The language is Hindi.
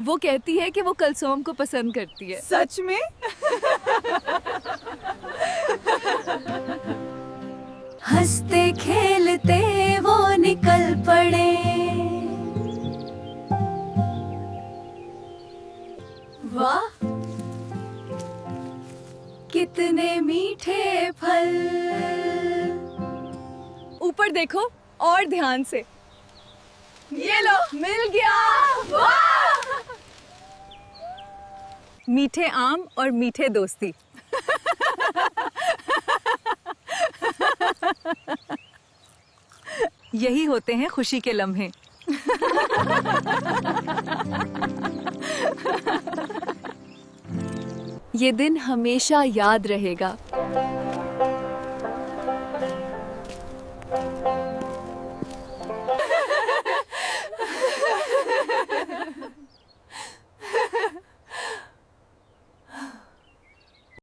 वो कहती है कि वो कलसोम को पसंद करती है। सच में? हंसते खेलते वो निकल पड़े। वाह, कितने मीठे फल। ऊपर देखो और ध्यान से। ये लो, मिल गया। वाह! मीठे आम और मीठे दोस्ती। यही होते हैं खुशी के लम्हे। ये दिन हमेशा याद रहेगा।